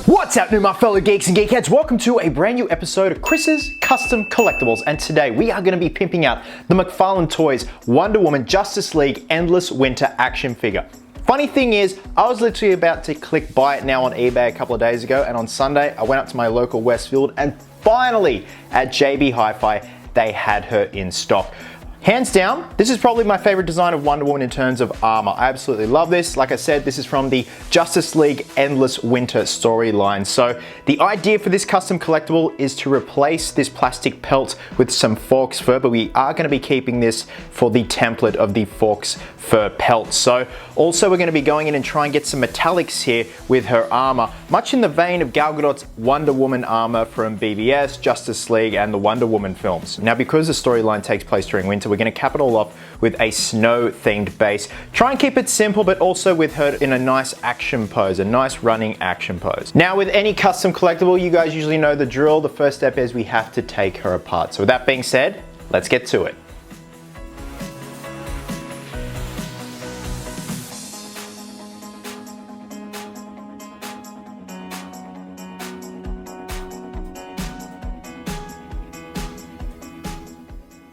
What's happening, my fellow geeks and geekheads? Welcome to a brand new episode of Chris's Custom Collectibles, and today we are going to be pimping out the McFarlane Toys Wonder Woman Justice League Endless Winter action figure. Funny thing is, I was literally about to click buy it now on eBay a couple of days ago, and on Sunday I went up to my local Westfield and finally at JB HIFI they had her in stock. Hands down, this is probably my favorite design of Wonder Woman in terms of armor. I absolutely love this. Like I said, this is from the Justice League Endless Winter storyline. So the idea for this custom collectible is to replace this plastic pelt with some Fawkes fur, but we are going to be keeping this for the template of the Fawkes fur pelt. So also we're going to be going in and try and get some metallics here with her armor, much in the vein of Gal Gadot's Wonder Woman armor from BVS, Justice League, and the Wonder Woman films. Now, because the storyline takes place during winter, we're going to cap it all off with a snow-themed base. Try and keep it simple, but also with her in a nice action pose, a nice running action pose. Now, with any custom collectible, you guys usually know the drill. The first step is we have to take her apart. So with that being said, let's get to it.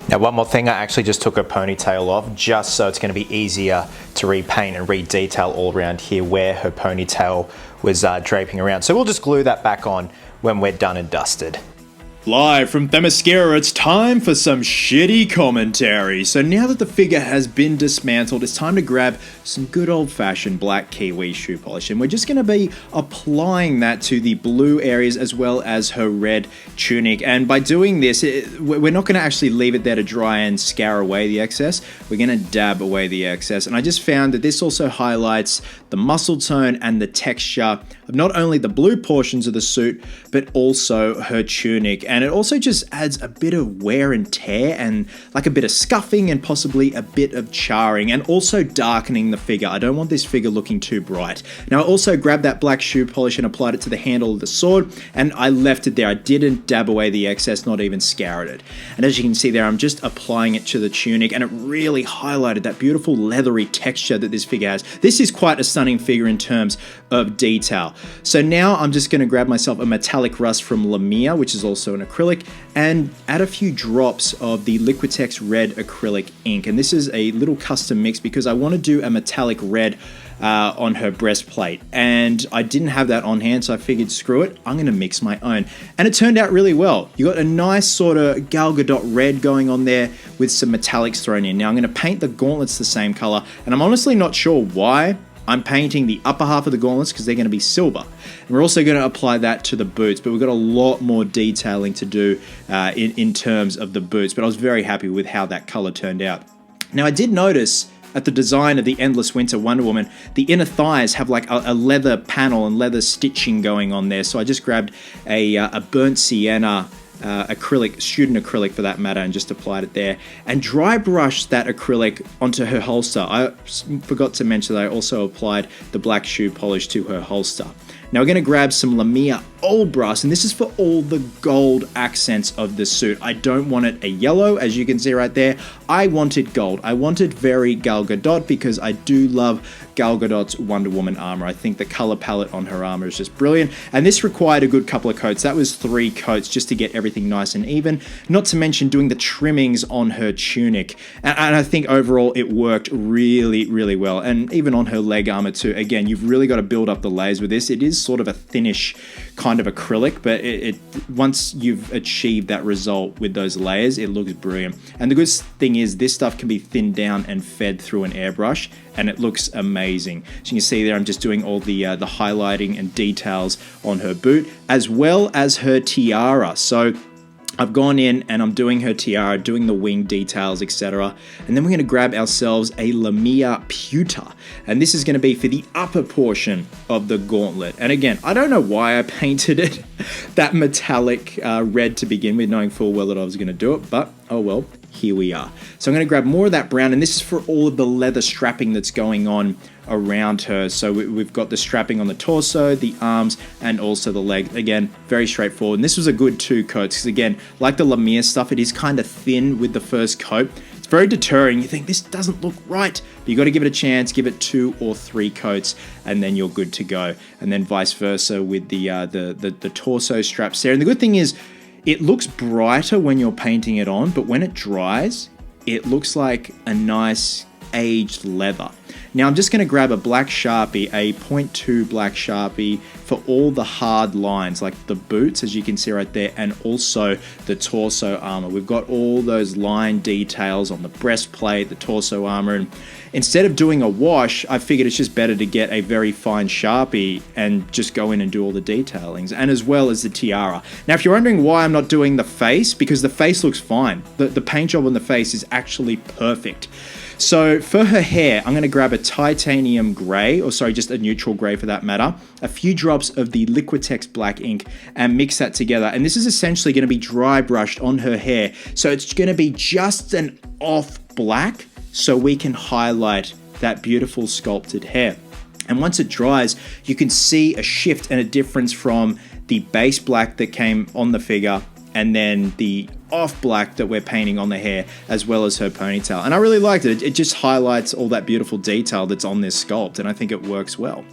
Now, one more thing, I actually just took her ponytail off just so it's going to be easier to repaint and re-detail all around here where her ponytail was draping around. So we'll just glue that back on when we're done and dusted. Live from Themyscira, it's time for some shitty commentary. So now that the figure has been dismantled, it's time to grab some good old-fashioned black kiwi shoe polish, and we're just going to be applying that to the blue areas as well as her red tunic. And by doing this, we're not going to actually leave it there to dry and scour away the excess. We're going to dab away the excess, and I just found that this also highlights the muscle tone and the texture of not only the blue portions of the suit, but also her tunic. And it also just adds a bit of wear and tear and like a bit of scuffing and possibly a bit of charring, and also darkening the figure. I don't want this figure looking too bright. Now, I also grabbed that black shoe polish and applied it to the handle of the sword, and I left it there. I didn't dab away the excess, not even scoured it. And as you can see there, I'm just applying it to the tunic, and it really highlighted that beautiful leathery texture that this figure has. This is quite a stunning figure in terms of detail. So now I'm just going to grab myself a metallic rust from Lamia, which is also an acrylic, and add a few drops of the Liquitex red acrylic ink. And this is a little custom mix because I want to do a metallic red on her breastplate, and I didn't have that on hand, so I figured, screw it, I'm going to mix my own. And it turned out really well. You got a nice sort of Gal Gadot red going on there with some metallics thrown in. Now I'm going to paint the gauntlets the same color, and I'm honestly not sure why I'm painting the upper half of the gauntlets, because they're going to be silver. And we're also going to apply that to the boots, but we've got a lot more detailing to do in terms of the boots, but I was very happy with how that color turned out. Now, I did notice at the design of the Endless Winter Wonder Woman, the inner thighs have like a leather panel and leather stitching going on there, so I just grabbed a burnt sienna acrylic, student acrylic for that matter, and just applied it there and dry brushed that acrylic onto her holster. I forgot to mention that I also applied the black shoe polish to her holster. Now we're going to grab some Lamia Old Brass, and this is for all the gold accents of the suit. I don't want it a yellow, as you can see right there. I wanted gold. I wanted very Gal Gadot, because I do love Gal Gadot's Wonder Woman armor. I think the color palette on her armor is just brilliant, and this required a good couple of coats. That was 3 coats just to get everything nice and even, not to mention doing the trimmings on her tunic. And I think overall it worked really, really well, and even on her leg armor too. Again, you've really got to build up the layers with this. It is sort of a thinnish kind of acrylic, but it once you've achieved that result with those layers, it looks brilliant. And the good thing is this stuff can be thinned down and fed through an airbrush, and it looks amazing. So you can see there I'm just doing all the highlighting and details on her boot, as well as her tiara. So I've gone in and I'm doing her tiara, doing the wing details, etc. And then we're going to grab ourselves a Lamia pewter. And this is going to be for the upper portion of the gauntlet. And again, I don't know why I painted it that metallic red to begin with, knowing full well that I was going to do it, but oh well, here we are. So I'm going to grab more of that brown, and this is for all of the leather strapping that's going on around her. So we've got the strapping on the torso, the arms, and also the leg. Again, very straightforward. And this was a good 2 coats, because again, like the Lamia stuff, it is kind of thin with the first coat. It's very deterring. You think, this doesn't look right. But you got to give it a chance, give it 2 or 3 coats, and then you're good to go. And then vice versa with the torso straps there. And the good thing is, it looks brighter when you're painting it on, but when it dries, it looks like a nice aged leather. Now I'm just going to grab a black Sharpie, a 0.2 black Sharpie for all the hard lines, like the boots, as you can see right there, and also the torso armor. We've got all those line details on the breastplate, the torso armor, and instead of doing a wash, I figured it's just better to get a very fine Sharpie and just go in and do all the detailings, and as well as the tiara. Now, if you're wondering why I'm not doing the face, because the face looks fine. The paint job on the face is actually perfect. So for her hair, I'm going to grab a titanium gray, or sorry, just a neutral gray for that matter, a few drops of the Liquitex black ink, and mix that together. And this is essentially going to be dry brushed on her hair. So it's going to be just an off black, so we can highlight that beautiful sculpted hair. And once it dries, you can see a shift and a difference from the base black that came on the figure and then the off black that we're painting on the hair, as well as her ponytail. And I really liked it. It just highlights all that beautiful detail that's on this sculpt, and I think it works well.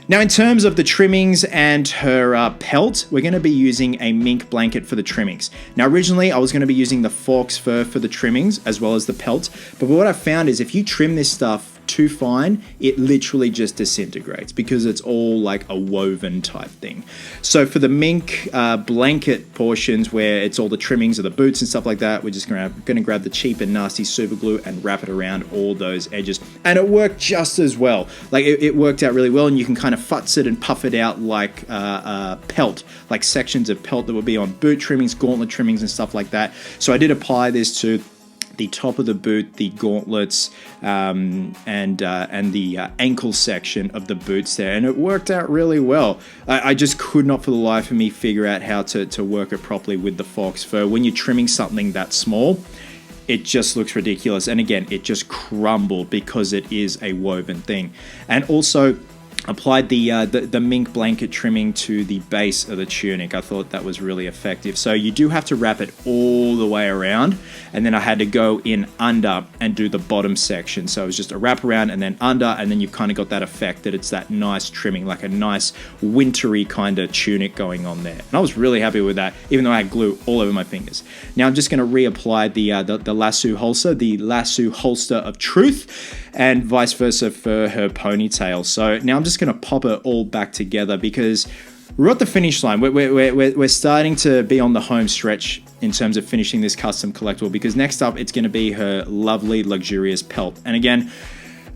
Now, in terms of the trimmings and her pelt, we're going to be using a mink blanket for the trimmings. Now, originally, I was going to be using the fox fur for the trimmings, as well as the pelt. But what I found is if you trim this stuff too fine, it literally just disintegrates because it's all like a woven type thing. So for the mink blanket portions where it's all the trimmings of the boots and stuff like that, we're just going to grab the cheap and nasty super glue and wrap it around all those edges. And it worked just as well. Like it worked out really well, and you can kind of futz it and puff it out like pelt, like sections of pelt that would be on boot trimmings, gauntlet trimmings and stuff like that. So I did apply this to the top of the boot, the gauntlets, and the ankle section of the boots there, and it worked out really well. I just could not for the life of me figure out how to work it properly with the fox fur. When you're trimming something that small, it just looks ridiculous, and again, it just crumbled because it is a woven thing. And also applied the mink blanket trimming to the base of the tunic. I thought that was really effective. So you do have to wrap it all the way around, and then I had to go in under and do the bottom section. So it was just a wrap around and then under, and then you've kind of got that effect that it's that nice trimming, like a nice wintry kind of tunic going on there. And I was really happy with that, even though I had glue all over my fingers. Now I'm just going to reapply the lasso holster of truth, and vice versa for her ponytail. So now I'm just going to pop it all back together because we're at the finish line. We're starting to be on the home stretch in terms of finishing this custom collectible, because next up it's going to be her lovely luxurious pelt. And again,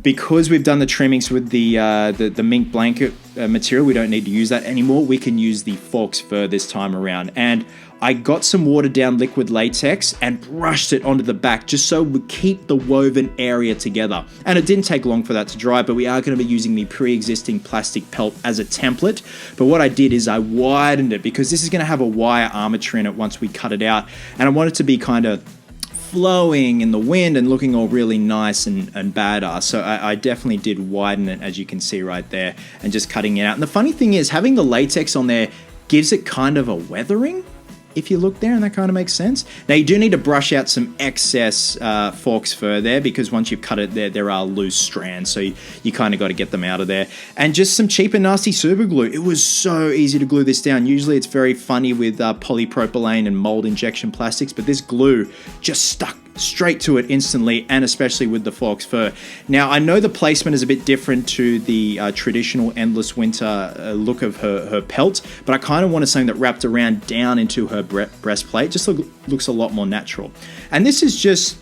because we've done the trimmings with the mink blanket material, we don't need to use that anymore. We can use the fox fur this time around. And I got some watered down liquid latex and brushed it onto the back just so we keep the woven area together. And it didn't take long for that to dry, but we are going to be using the pre-existing plastic pelt as a template. But what I did is I widened it because this is going to have a wire armature in it once we cut it out. And I want it to be kind of flowing in the wind and looking all really nice and badass. So I definitely did widen it, as you can see right there, and just cutting it out. And the funny thing is, having the latex on there gives it kind of a weathering, if you look there, and that kind of makes sense. Now you do need to brush out some excess fox fur there, because once you've cut it there are loose strands, so you kind of got to get them out of there. And just some cheap and nasty super glue. It was so easy to glue this down. Usually it's very funny with polypropylene and mold injection plastics, but this glue just stuck straight to it instantly, and especially with the fox fur. Now I know the placement is a bit different to the traditional Endless Winter look of her pelt, but I kind of wanted something that wrapped around down into her breastplate. Just looks a lot more natural. And this is just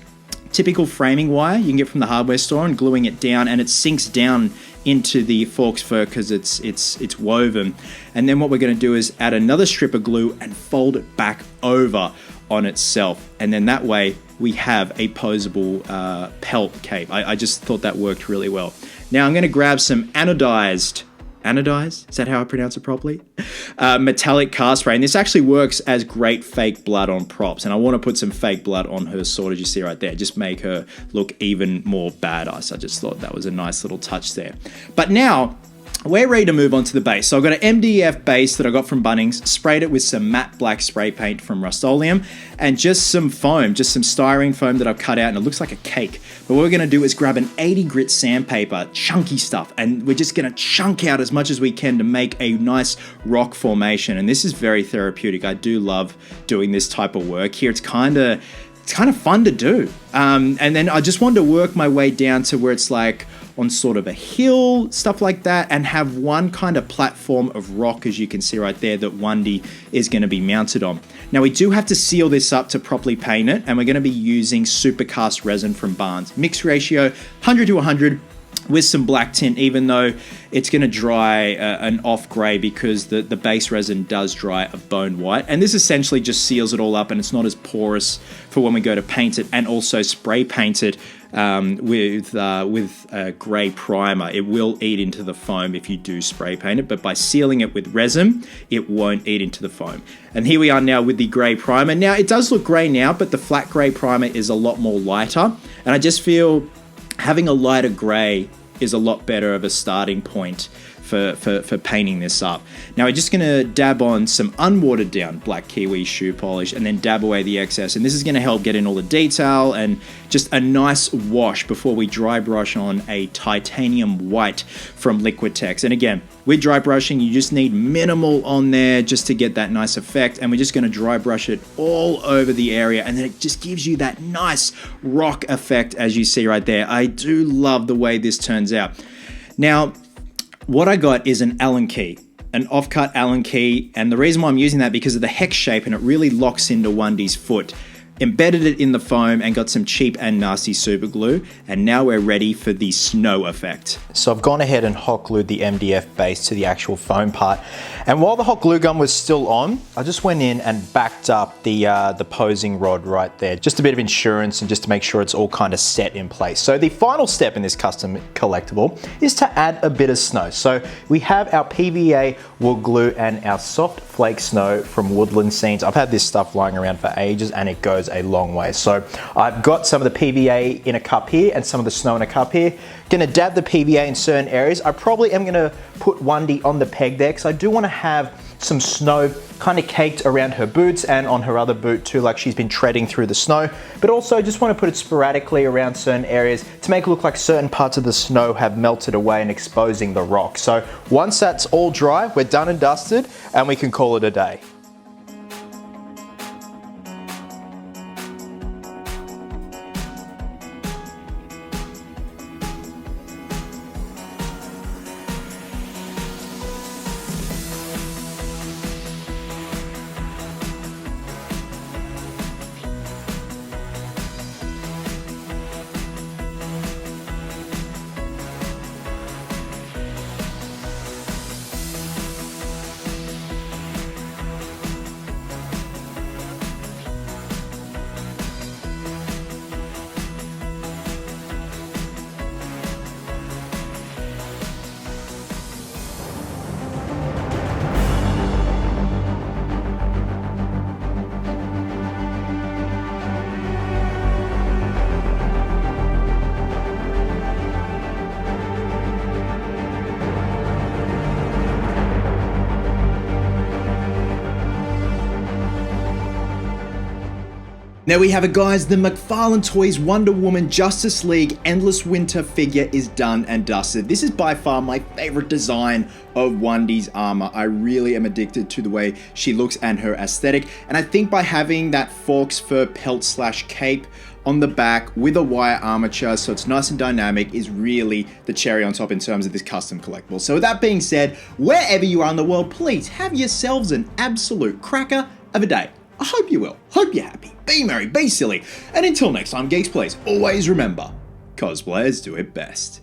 typical framing wire you can get from the hardware store, and gluing it down, and it sinks down into the fox fur because it's woven. And then what we're going to do is add another strip of glue and fold it back over on itself, and then that way we have a posable pelt cape. I just thought that worked really well. Now I'm going to grab some anodized, is that how I pronounce it properly? Metallic car spray, and this actually works as great fake blood on props, and I want to put some fake blood on her sword, as you see right there, just make her look even more badass. I just thought that was a nice little touch there. But now we're ready to move on to the base. So I've got an MDF base that I got from Bunnings, sprayed it with some matte black spray paint from Rust-Oleum, and just some foam, just some styrene foam that I've cut out, and it looks like a cake. But what we're gonna do is grab an 80 grit sandpaper, chunky stuff, and we're just gonna chunk out as much as we can to make a nice rock formation. And this is very therapeutic. I do love doing this type of work here. It's kind of fun to do. And then I just wanted to work my way down to where it's like on sort of a hill, stuff like that, and have one kind of platform of rock, as you can see right there, that Wendy is going to be mounted on. Now we do have to seal this up to properly paint it, and we're going to be using supercast resin from Barnes. Mixed ratio, 100 to 100, with some black tint, even though it's going to dry an off grey because the base resin does dry a bone white. And this essentially just seals it all up, and it's not as porous for when we go to paint it, and also spray paint it with a grey primer. It will eat into the foam if you do spray paint it, but by sealing it with resin, it won't eat into the foam. And here we are now with the grey primer. Now it does look grey now, but the flat grey primer is a lot more lighter, and I just feel having a lighter grey is a lot better of a starting point for painting this up. Now we're just going to dab on some unwatered down black kiwi shoe polish and then dab away the excess, and this is going to help get in all the detail and just a nice wash before we dry brush on a titanium white from Liquitex. And again, with dry brushing, you just need minimal on there just to get that nice effect, and we're just going to dry brush it all over the area, and then it just gives you that nice rock effect as you see right there. I do love the way this turns out. Now, what I got is an Allen key, an offcut Allen key, and the reason why I'm using that because of the hex shape, and it really locks into Wendy's foot. Embedded it in the foam and got some cheap and nasty super glue, and now we're ready for the snow effect. So I've gone ahead and hot glued the MDF base to the actual foam part, and while the hot glue gun was still on, I just went in and backed up the posing rod right there. Just a bit of insurance and just to make sure it's all kind of set in place. So the final step in this custom collectible is to add a bit of snow. So we have our PVA wood glue and our soft flake snow from Woodland Scenes. I've had this stuff lying around for ages and it goes a long way. So I've got some of the PVA in a cup here and some of the snow in a cup here. Gonna dab the PVA in certain areas. I probably am gonna put Wendy on the peg there because I do want to have some snow kind of caked around her boots and on her other boot too, like she's been treading through the snow. But also just want to put it sporadically around certain areas to make it look like certain parts of the snow have melted away and exposing the rock. So once that's all dry, we're done and dusted and we can call it a day. There we have it, guys. The McFarlane Toys Wonder Woman Justice League Endless Winter figure is done and dusted. This is by far my favorite design of Wendy's armor. I really am addicted to the way she looks and her aesthetic. And I think by having that Forks fur pelt slash cape on the back with a wire armature so it's nice and dynamic is really the cherry on top in terms of this custom collectible. So with that being said, wherever you are in the world, please have yourselves an absolute cracker of a day. I hope you will. Hope you're happy. Be merry, be silly. And until next time, Geeks, please always remember, cosplayers do it best.